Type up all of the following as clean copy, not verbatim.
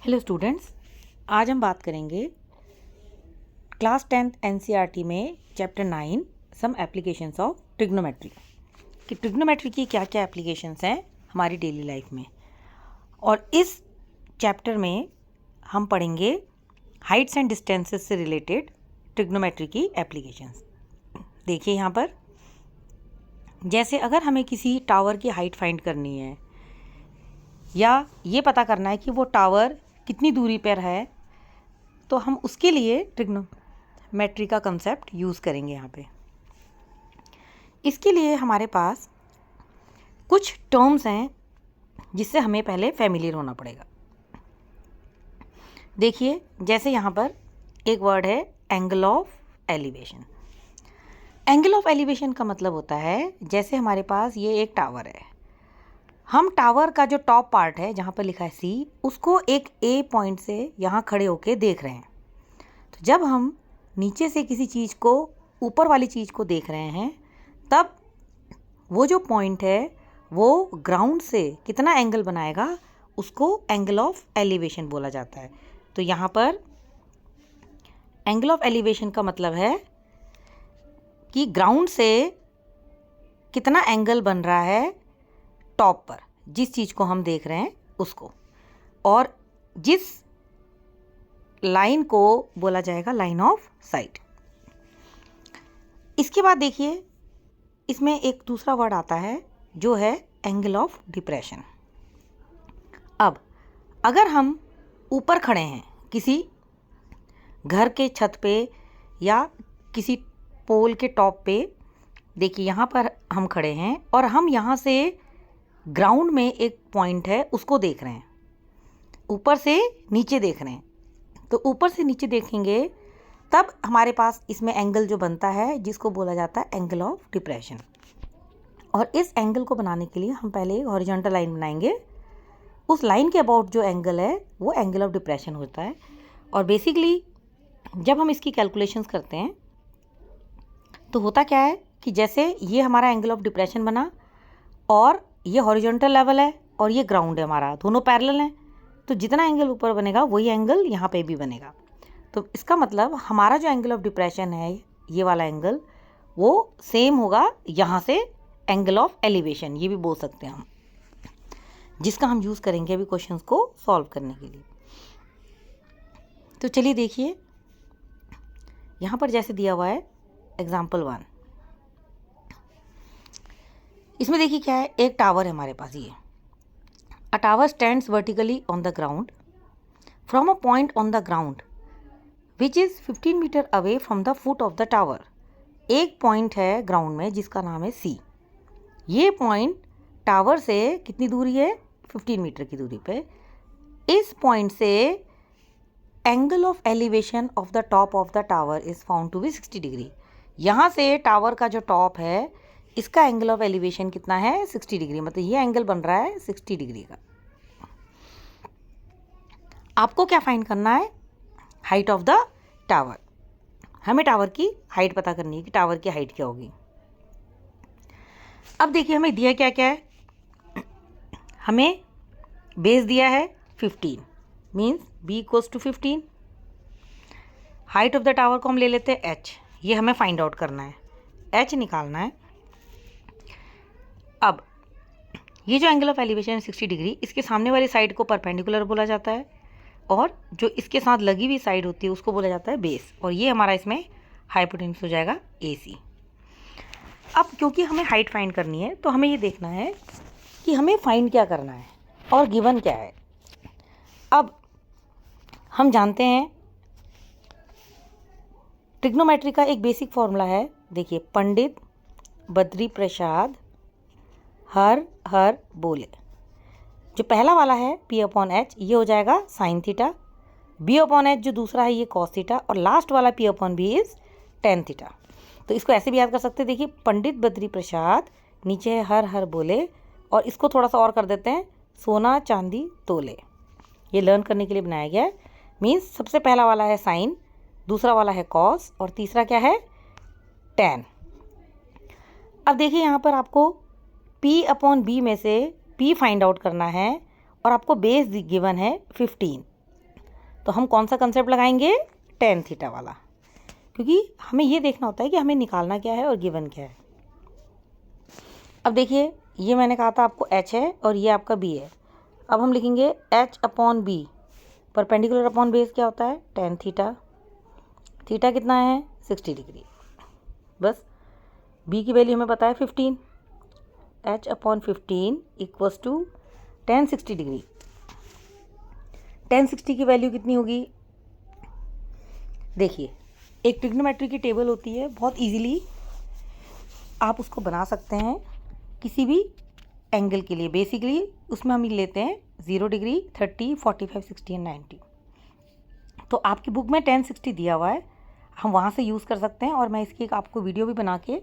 Hello students, आज हम बात करेंगे क्लास 10th एनसीईआरटी में chapter 9 some applications of trigonometry कि ट्रिग्नोमेट्री की क्या क्या एप्लीकेशंस हैं हमारी डेली लाइफ में। और इस चैप्टर में हम पढ़ेंगे हाइट्स एंड डिस्टेंसेस से रिलेटेड ट्रिग्नोमेट्री की एप्लीकेशंस। देखिए यहाँ पर, जैसे अगर हमें किसी टावर की हाइट फाइंड करनी है या ये पता करना है कि वो टावर कितनी दूरी पर है, तो हम उसके लिए ट्रिग्नोमेट्री का कंसेप्ट यूज़ करेंगे यहाँ पे। इसके लिए हमारे पास कुछ टर्म्स हैं जिससे हमें पहले फैमिलियर होना पड़ेगा। देखिए, जैसे यहाँ पर एक वर्ड है angle of elevation. Angle of elevation का मतलब होता है, जैसे हमारे पास ये एक टावर है, हम टावर का जो टॉप पार्ट है जहाँ पर लिखा है सी, उसको एक ए पॉइंट से यहाँ खड़े होके देख रहे हैं। तो जब हम नीचे से किसी चीज़ को ऊपर वाली चीज़ को देख रहे हैं, तब वो जो पॉइंट है वो ग्राउंड से कितना एंगल बनाएगा, उसको एंगल ऑफ एलिवेशन बोला जाता है। तो यहाँ पर एंगल ऑफ एलिवेशन का मतलब है कि ग्राउंड से कितना एंगल बन रहा है टॉप पर, जिस चीज़ को हम देख रहे हैं उसको, और जिस लाइन को बोला जाएगा लाइन ऑफ साइट। इसके बाद देखिए, इसमें एक दूसरा वर्ड आता है जो है एंगल ऑफ डिप्रेशन। अब अगर हम ऊपर खड़े हैं किसी घर के छत पे या किसी पोल के टॉप पे, देखिए यहाँ पर हम खड़े हैं और हम यहाँ से ग्राउंड में एक पॉइंट है उसको देख रहे हैं, ऊपर से नीचे देख रहे हैं। तो ऊपर से नीचे देखेंगे तब हमारे पास इसमें एंगल जो बनता है जिसको बोला जाता है एंगल ऑफ डिप्रेशन। और इस एंगल को बनाने के लिए हम पहले हॉरिजॉन्टल लाइन बनाएंगे। उस लाइन के अबाउट जो एंगल है वो एंगल ऑफ डिप्रेशन होता है। और बेसिकली जब हम इसकी कैलकुलेशंस करते हैं तो होता क्या है कि जैसे ये हमारा एंगल ऑफ डिप्रेशन बना और ये हॉरिजॉन्टल लेवल है और ये ग्राउंड है, हमारा दोनों पैरेलल हैं, तो जितना एंगल ऊपर बनेगा वही एंगल यहाँ पे भी बनेगा। तो इसका मतलब हमारा जो एंगल ऑफ डिप्रेशन है, ये वाला एंगल, वो सेम होगा यहाँ से एंगल ऑफ एलिवेशन, ये भी बोल सकते हैं हम, जिसका हम यूज़ करेंगे अभी क्वेश्चंस को सॉल्व करने के लिए। तो चलिए देखिए, यहाँ पर जैसे दिया हुआ है एग्जाम्पल 1, इसमें देखिए क्या है, एक टावर है हमारे पास। ये a tower stands vertically on the ground from a point on the ground which is 15 metre away from the foot of the tower. एक पॉइंट है ग्राउंड में जिसका नाम है सी। ये पॉइंट टावर से कितनी दूरी है, 15 मीटर की दूरी पे। इस पॉइंट से angle of elevation of the top of the tower is found to be 60 degree. यहाँ से टावर का जो टॉप है इसका एंगल ऑफ एलिवेशन कितना है, 60 डिग्री। मतलब ये एंगल बन रहा है 60 डिग्री का। आपको क्या फाइंड करना है, हाइट ऑफ द टावर। हमें टावर की हाइट पता करनी है कि टावर की हाइट क्या होगी। अब देखिए हमें दिया क्या क्या है, हमें बेस दिया है 15, means b equals to 15। Height of the tower को हम ले लेते हैं h, ये हमें फाइंड आउट करना है, h निकालना है। अब ये जो एंगल ऑफ एलिवेशन है 60 डिग्री, इसके सामने वाली साइड को परपेंडिकुलर बोला जाता है और जो इसके साथ लगी हुई साइड होती है उसको बोला जाता है बेस। और ये हमारा इसमें हाइपोटेन्यूज हो जाएगा AC। अब क्योंकि हमें हाइट फाइंड करनी है तो हमें ये देखना है कि हमें फाइंड क्या करना है और गिवन क्या है। अब हम जानते हैं ट्रिग्नोमेट्री का एक बेसिक फॉर्मूला है। देखिए, पंडित बद्री प्रसाद हर हर बोले। जो पहला वाला है P/H, ये हो जाएगा साइन थीटा। B/H जो दूसरा है ये कॉस थीटा, और लास्ट वाला P/B इज टेन थीटा। तो इसको ऐसे भी याद कर सकते हैं। देखिए, पंडित बद्री प्रसाद, नीचे है हर हर बोले, और इसको थोड़ा सा और कर देते हैं सोना चांदी तोले। ये लर्न करने के लिए बनाया गया है। मीन्स सबसे पहला वाला है साइन, दूसरा वाला है कॉस, और तीसरा क्या है, टेन। अब देखिए यहाँ पर आपको P/B में से P फाइंड आउट करना है और आपको बेस गिवन है 15। तो हम कौन सा कंसेप्ट लगाएंगे, टेन थीटा वाला, क्योंकि हमें ये देखना होता है कि हमें निकालना क्या है और गिवन क्या है। अब देखिए, ये मैंने कहा था आपको h है और ये आपका b है। अब हम लिखेंगे h upon b, perpendicular upon base क्या होता है, टेन थीटा। थीटा कितना है, 60 डिग्री। बस b की वैल्यू हमें पता है 15, h upon 15 equals to tan 60 degree. Tan 60 की वैल्यू कितनी होगी, देखिए एक ट्रिग्नोमेट्री की टेबल होती है, बहुत इजीली आप उसको बना सकते हैं किसी भी एंगल के लिए। बेसिकली उसमें हम लेते हैं 0 डिग्री, 30, 45, 60 एंड 90। तो आपकी बुक में 1060 दिया हुआ है, हम वहाँ से यूज़ कर सकते हैं। और मैं इसकी एक आपको वीडियो भी बना के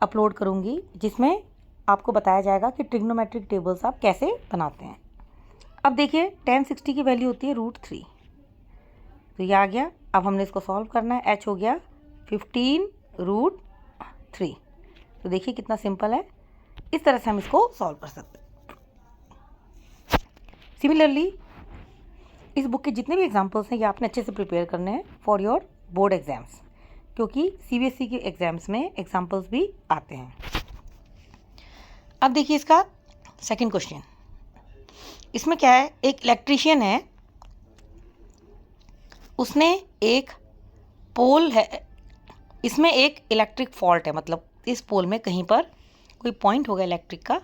अपलोड करूँगी, जिसमें आपको बताया जाएगा कि ट्रिग्नोमेट्रिक टेबल्स आप कैसे बनाते हैं। अब देखिए 1060 की वैल्यू होती है √3, तो ये आ गया। अब हमने इसको सॉल्व करना है, h हो गया 15√3। तो देखिए कितना सिंपल है, इस तरह से हम इसको सॉल्व कर सकते हैं। सिमिलरली इस बुक के जितने भी एग्जांपल्स हैं ये आपने अच्छे से प्रिपेयर करने हैं फॉर योर बोर्ड एग्जाम्स, क्योंकि सीबीएसई के एग्जाम्स में एग्जांपल्स भी आते हैं। अब देखिए इसका सेकंड क्वेश्चन, इसमें क्या है, एक इलेक्ट्रीशियन है, उसने एक पोल है, इसमें एक इलेक्ट्रिक फॉल्ट है, मतलब इस पोल में कहीं पर कोई पॉइंट होगा इलेक्ट्रिक का,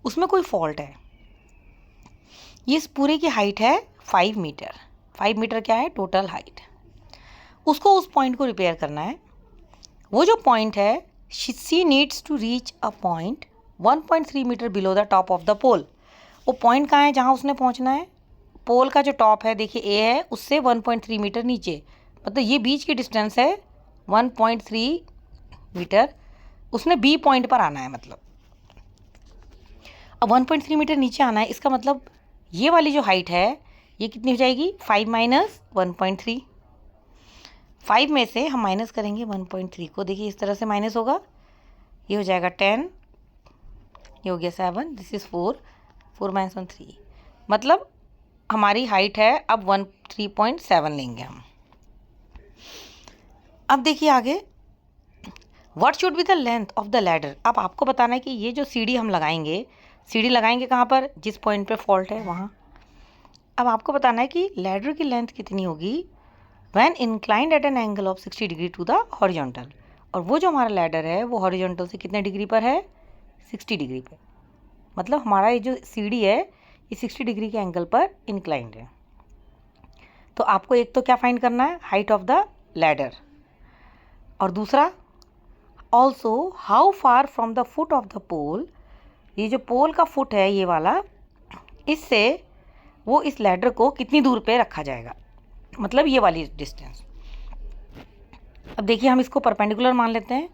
उसमें कोई फॉल्ट है। ये इस पूरे की हाइट है 5 मीटर। 5 मीटर क्या है, टोटल हाइट। उसको उस पॉइंट को रिपेयर करना है। वो जो पॉइंट है, she needs to reach a point 1.3 metre below the top of the pole. वो पॉइंट कहाँ है जहाँ उसने पहुँचना है, पोल का जो टॉप है देखिए ए है, उससे 1.3 मीटर नीचे, मतलब ये बीच की डिस्टेंस है 1.3 मीटर। उसने बी पॉइंट पर आना है, मतलब अब 1.3 मीटर नीचे आना है। इसका मतलब ये वाली जो हाइट है ये कितनी हो जाएगी, 5 माइनस 1.3। 5 में से हम माइनस करेंगे 1.3 को, देखिए इस तरह से माइनस होगा, ये हो जाएगा 10, ये हो गया 7, दिस इज़ 4, 4 माइनस 1 3, मतलब हमारी हाइट है अब 13.7 लेंगे हम। अब देखिए आगे, what should be the length of the ladder. अब आपको बताना है कि ये जो सीढ़ी हम लगाएंगे, सीढ़ी लगाएंगे कहाँ पर, जिस पॉइंट पे फॉल्ट है वहाँ। अब आपको बताना है कि लैडर की लेंथ कितनी होगी when inclined at an angle of 60 degree to the horizontal. और वो जो हमारा लैडर है वो हॉरिजॉन्टल से कितने डिग्री पर है, 60 डिग्री पर, मतलब हमारा ये जो सीढ़ी है ये 60 डिग्री के एंगल पर इंक्लाइंड है। तो आपको एक तो क्या फाइंड करना है, हाइट ऑफ द लैडर, और दूसरा also how far from the foot of the pole. ये जो पोल का फुट है ये वाला, इससे वो इस लैडर को कितनी दूर पे रखा जाएगा, मतलब ये वाली डिस्टेंस। अब देखिए हम इसको परपेंडिकुलर मान लेते हैं,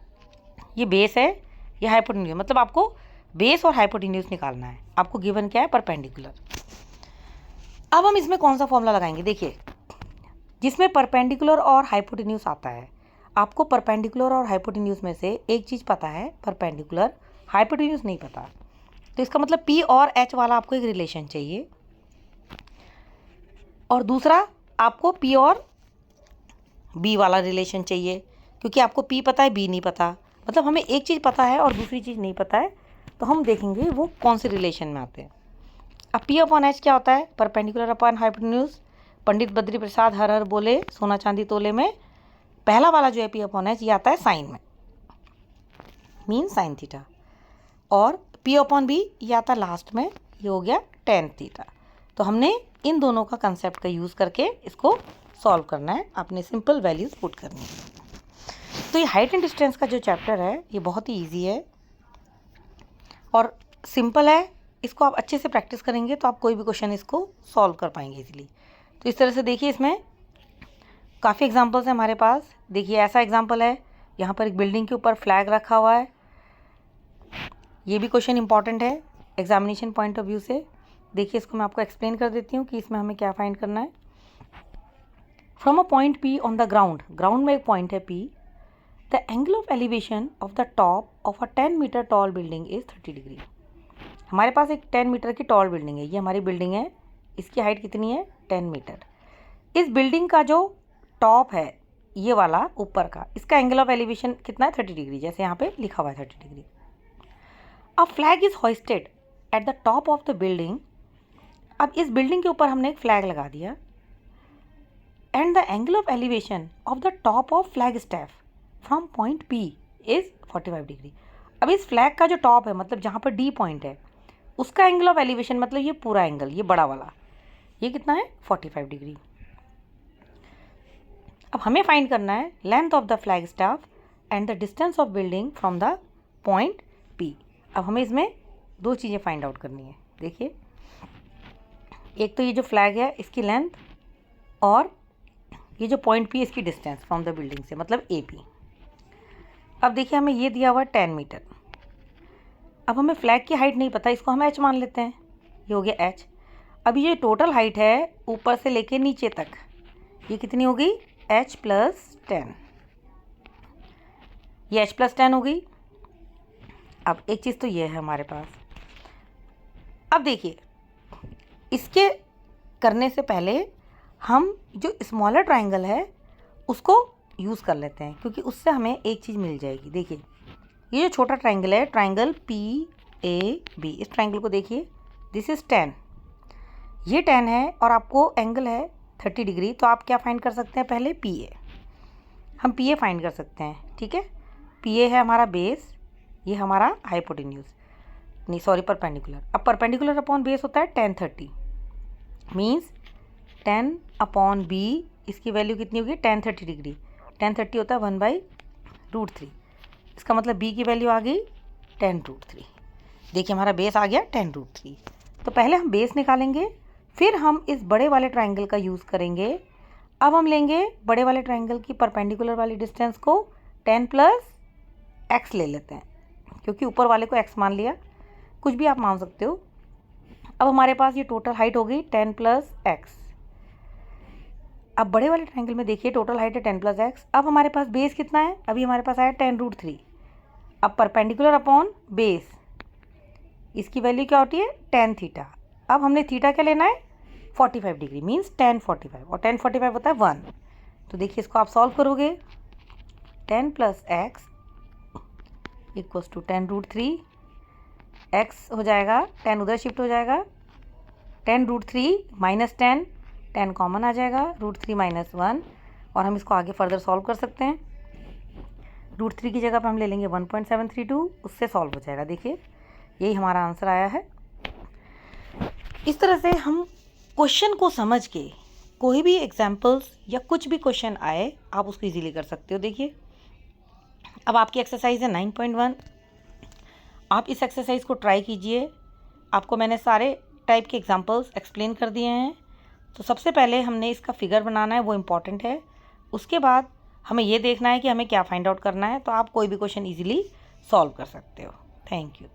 ये बेस है, ये हाइपोटेन्यूज, मतलब आपको बेस और हाइपोटेन्यूज निकालना है। आपको गिवन क्या है, परपेंडिकुलर। अब हम इसमें कौन सा फॉर्मूला लगाएंगे, देखिए जिसमें परपेंडिकुलर और हाइपोटेन्यूज आता है, आपको परपेंडिकुलर और हाइपोटेन्यूज में से एक चीज़ पता है, परपेंडिकुलर, हाइपोटेन्यूज नहीं पता। तो इसका मतलब P और H वाला आपको एक रिलेशन चाहिए, और दूसरा आपको P और B वाला रिलेशन चाहिए, क्योंकि आपको P पता है B नहीं पता, मतलब हमें एक चीज़ पता है और दूसरी चीज़ नहीं पता है। तो हम देखेंगे वो कौन से रिलेशन में आते हैं। अब P अपॉन H क्या होता है, perpendicular upon hypotenuse. Pandit Badri Prasad हर हर बोले सोना चांदी तोले में पहला वाला जो है P अपॉन H ये आता है साइन में, मीन साइन थीटा, और P अपॉन B ये आता है लास्ट में, ये हो गया टेन थीटा। तो हमने इन दोनों का कंसेप्ट का यूज़ करके इसको सॉल्व करना है, आपने सिंपल वैल्यूज़ पुट करनी है। तो ये हाइट एंड डिस्टेंस का जो चैप्टर है ये बहुत ही ईजी है और सिंपल है। इसको आप अच्छे से प्रैक्टिस करेंगे तो आप कोई भी क्वेश्चन इसको सॉल्व कर पाएंगे इजीली। तो इस तरह से देखिए इसमें काफ़ी एग्जांपल्स हैं हमारे पास। देखिए ऐसा एग्जांपल है, यहाँ पर एक बिल्डिंग के ऊपर फ्लैग रखा हुआ है। ये भी क्वेश्चन इंपॉर्टेंट है एग्जामिनेशन पॉइंट ऑफ व्यू से। देखिए इसको मैं आपको एक्सप्लेन कर देती हूँ कि इसमें हमें क्या फाइंड करना है। From a point P on the ground, ground में एक पॉइंट है P, the angle of elevation of the top of a 10 metre tall building is 30 degree. हमारे पास एक 10 मीटर की टॉल बिल्डिंग है, ये हमारी बिल्डिंग है, इसकी हाइट कितनी है 10 मीटर। इस बिल्डिंग का जो टॉप है ये वाला ऊपर का, इसका एंगल ऑफ एलिवेशन कितना है 30 डिग्री, जैसे यहाँ पे लिखा हुआ है 30 degree. A flag is hoisted at the top of the building. अब इस बिल्डिंग के ऊपर हमने एक फ्लैग लगा दिया and the angle of elevation of the top of flag staff from point P is 45 degree. अब इस फ्लैग का जो टॉप है मतलब जहाँ पर D पॉइंट है उसका एंगल ऑफ एलिवेशन मतलब ये पूरा एंगल, ये बड़ा वाला, ये कितना है 45 डिग्री। अब हमें फाइंड करना है length of the flag staff and the distance of building from the point P। अब हमें इसमें दो चीज़ें फाइंड आउट करनी है। देखिए, एक तो ये जो फ्लैग है इसकी लेंथ और ये जो पॉइंट P इसकी डिस्टेंस फ्रॉम द बिल्डिंग से मतलब AP। अब देखिए हमें ये दिया हुआ 10 मीटर। अब हमें फ्लैग की हाइट नहीं पता, इसको हम h मान लेते हैं, ये हो गया h। अब ये टोटल हाइट है ऊपर से लेके नीचे तक, ये कितनी हो गई h + 10, ये h + 10 हो गई। अब एक चीज़ तो ये है हमारे पास। अब देखिए इसके करने से पहले हम जो स्मॉलर ट्राइंगल है उसको यूज़ कर लेते हैं, क्योंकि उससे हमें एक चीज़ मिल जाएगी। देखिए ये जो छोटा ट्राइंगल है, ट्राइंगल PAB, इस ट्राइंगल को देखिए, दिस इज़ 10, ये 10 है और आपको एंगल है 30 डिग्री। तो आप क्या फाइंड कर सकते हैं, पहले PA, हम PA फाइंड कर सकते हैं। ठीक है, PA है हमारा बेस, ये हमारा हाइपोटेन्यूज, नहीं सॉरी परपेंडिकुलर। अब परपेंडिकुलर अपॉन बेस होता है 10 30, मीन्स 10/B, इसकी वैल्यू कितनी होगी 10 30 डिग्री। 10 30 होता है 1/√3, इसका मतलब B की वैल्यू आ गई 10√3। देखिए हमारा बेस आ गया 10√3। तो पहले हम बेस निकालेंगे, फिर हम इस बड़े वाले ट्राइंगल का यूज़ करेंगे। अब हम लेंगे बड़े वाले ट्राइंगल की परपेंडिकुलर वाली डिस्टेंस को 10 + x ले लेते हैं, क्योंकि ऊपर वाले को x मान लिया, कुछ भी आप मान सकते हो। अब हमारे पास ये टोटल हाइट हो गई 10 + x। अब बड़े वाले ट्राइंगल में देखिए टोटल हाइट है 10 + x। अब हमारे पास बेस कितना है, अभी हमारे पास आया 10√3। अब परपेंडिकुलर अपॉन बेस, इसकी वैल्यू क्या होती है 10 थीटा। अब हमने थीटा क्या लेना है 45 डिग्री, मीन्स 10 45, और 10 45 होता है 1। तो देखिए इसको आप सॉल्व करोगे, 10 + x = 10√3, x हो जाएगा 10 उधर शिफ्ट हो जाएगा, 10√3 - 10, 10 कॉमन आ जाएगा, √3 - 1, और हम इसको आगे फर्दर सॉल्व कर सकते हैं। √3 की जगह पर हम ले लेंगे 1.732, उससे सॉल्व हो जाएगा। देखिए यही हमारा आंसर आया है। इस तरह से हम क्वेश्चन को समझ के कोई भी एग्जाम्पल्स या कुछ भी क्वेश्चन आए आप उसको इजीली कर सकते हो। देखिए अब आपकी एक्सरसाइज है 9.1, आप इस एक्सरसाइज को ट्राई कीजिए। आपको मैंने सारे टाइप के एग्जाम्पल्स एक्सप्लेन कर दिए हैं। तो सबसे पहले हमने इसका फिगर बनाना है, वो इम्पॉर्टेंट है। उसके बाद हमें ये देखना है कि हमें क्या फाइंड आउट करना है, तो आप कोई भी क्वेश्चन ईजिली सॉल्व कर सकते हो। Thank you.